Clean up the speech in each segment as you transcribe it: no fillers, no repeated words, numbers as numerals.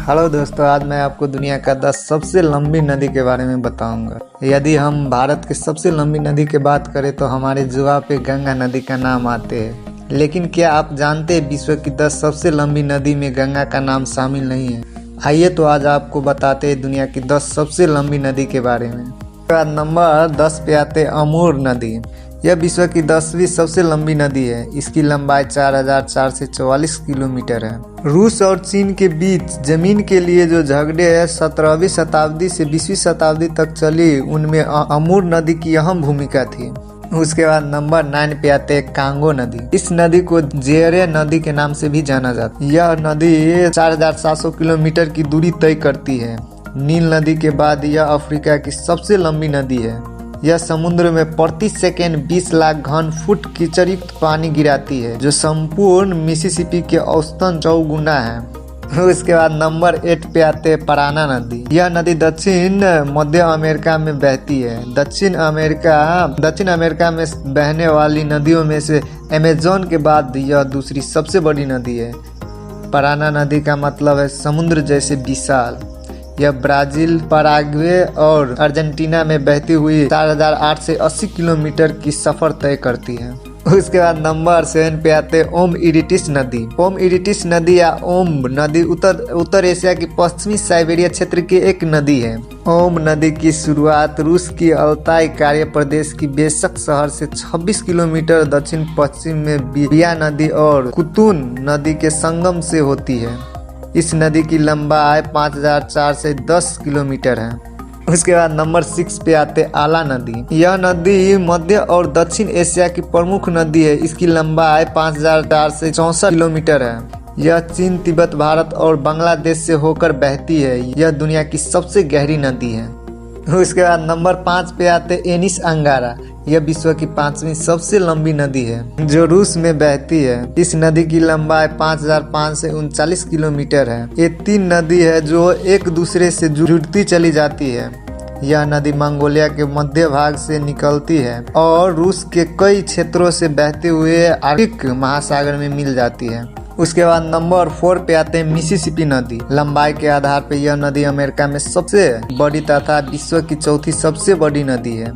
Hello दोस्तों, आज मैं आपको दुनिया का 10 सबसे लंबी नदी के बारे में बताऊंगा। यदि हम भारत की सबसे लंबी नदी की बात करें तो हमारे जुबान पे गंगा नदी का नाम आते हैं। लेकिन क्या आप जानते हैं विश्व की 10 सबसे लंबी नदी में गंगा का नाम शामिल नहीं है? आइए तो आज आपको बताते हैं दुनिया की 10 सबसे लंबी नदी के बारे में। नंबर 10 पे आते अमूर नदी। यह विश्व की 10वीं सबसे लंबी नदी है। इसकी लंबाई 4444 किलोमीटर है। रूस और चीन के बीच जमीन के लिए जो झगड़े 17वीं शताब्दी से 20वीं शताब्दी तक चली, उनमें अमूर नदी की अहम भूमिका थी। उसके बाद नंबर 9 पे आते हैं कांगो नदी। इस नदी को जेरे नदी के नाम से भी जाना जाता है। यह नदी 4700 किलोमीटर की दूरी तय करती है। नील नदी के बाद यह अफ्रीका की सबसे लंबी नदी है। यह समुद्र में प्रति सेकेंड 20 लाख घन फुट कीचड़युक्त पानी गिराती है, जो संपूर्ण मिसिसिपी के औसतन 4 गुना है। उसके बाद नंबर 8 पे आते हैं पराना नदी। यह नदी दक्षिण मध्य अमेरिका में बहती है। दक्षिण अमेरिका में बहने वाली नदियों में से अमेज़न के बाद यह दूसरी सबसे बड़ी नदी है। पराना नदी का मतलब है समुद्र जैसे विशाल। यह ब्राजील, पराग्वे और अर्जेंटीना में बहती हुई 4880 किलोमीटर की सफर तय करती है। उसके बाद नंबर 7 पे आते ओम इरिटिस नदी। ओम इरिटिस नदी या ओम नदी उत्तर एशिया की पश्चिमी साइबेरिया क्षेत्र की एक नदी है। ओम नदी की शुरुआत रूस की अल्ताई कार्य प्रदेश की बेशक शहर से 26 किलोमीटर दक्षिण पश्चिम में बिया नदी और कुतुन नदी के संगम से होती है। इस नदी की लंबाई 5410 किलोमीटर है। उसके बाद नंबर 6 पे आते आला नदी। यह नदी मध्य और दक्षिण एशिया की प्रमुख नदी है। इसकी लंबाई 5464 किलोमीटर है। यह चीन, तिब्बत, भारत और बांग्लादेश से होकर बहती है। यह दुनिया की सबसे गहरी नदी है। उसके बाद नंबर 5 पे आते एनिस अंगारा। यह विश्व की 5वीं सबसे लंबी नदी है, जो रूस में बहती है। इस नदी की लंबाई 5539 किलोमीटर है। ये 3 नदी है जो एक दूसरे से जुड़ती चली जाती है। यह नदी मंगोलिया के मध्य भाग से निकलती है और रूस के कई क्षेत्रों से बहते हुए आर्कटिक महासागर में मिल जाती है। उसके बाद नंबर 4 पे आते हैं मिसिसिपी नदी। लंबाई के आधार पर यह नदी अमेरिका में सबसे बड़ी तथा विश्व की 4थी सबसे बड़ी नदी है।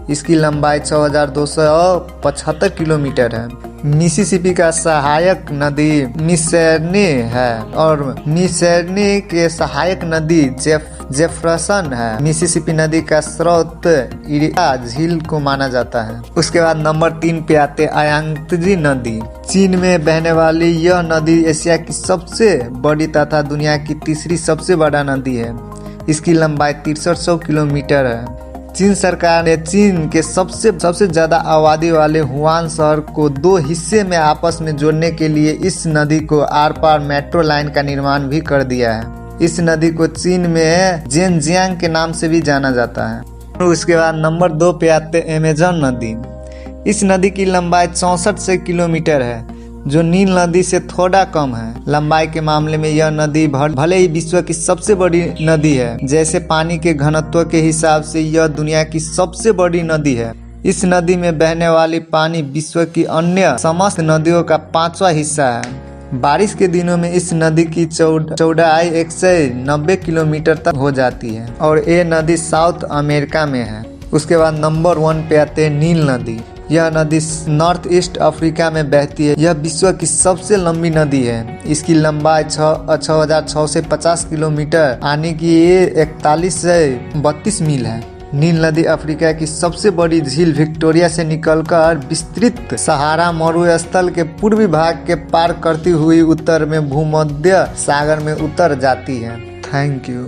इसकी लंबाई 6275 किलोमीटर है। मिसिसिपी का सहायक नदी मिसौरी है और मिसौरी के सहायक नदी जेफरसन है। मिसिसिपी नदी का स्रोत इरिया झील को माना जाता है। उसके बाद नंबर 3 पे आते यांगत्जे नदी। चीन में बहने वाली यह नदी एशिया की सबसे बड़ी तथा दुनिया की तीसरी सबसे बड़ा नदी है। इसकी लंबाई 6300 किलोमीटर है। चीन सरकार ने चीन के सबसे ज्यादा आबादी वाले हुआन शहर को 2 हिस्से में आपस में जोड़ने के लिए इस नदी को आर पार मेट्रो लाइन का निर्माण भी कर दिया है। इस नदी को चीन में जेनजियांग के नाम से भी जाना जाता है। उसके बाद नंबर 2 पे आते अमेज़न नदी। इस नदी की लंबाई 64 किलोमीटर है, जो नील नदी से थोड़ा कम है। लंबाई के मामले में यह नदी भले ही विश्व की सबसे बड़ी नदी है, जैसे पानी के घनत्व के हिसाब से यह दुनिया की सबसे बड़ी नदी है। इस नदी में बहने वाली पानी विश्व की अन्य समस्त नदियों का 5वां हिस्सा है। बारिश के दिनों में इस नदी की चौड़ाई 190 किलोमीटर तक हो जाती है और ये नदी साउथ अमेरिका में है। उसके बाद नंबर 1 पे आते हैं नील नदी। यह नदी नॉर्थ ईस्ट अफ्रीका में बहती है। यह विश्व की सबसे लंबी नदी है। इसकी लंबाई 6650 किलोमीटर यानी कि 41 से 32 मील है। नील नदी अफ्रीका की सबसे बड़ी झील विक्टोरिया से निकलकर विस्तृत सहारा मरुस्थल के पूर्वी भाग के पार करती हुई उत्तर में भूमध्य सागर में उतर जाती है। Thank you.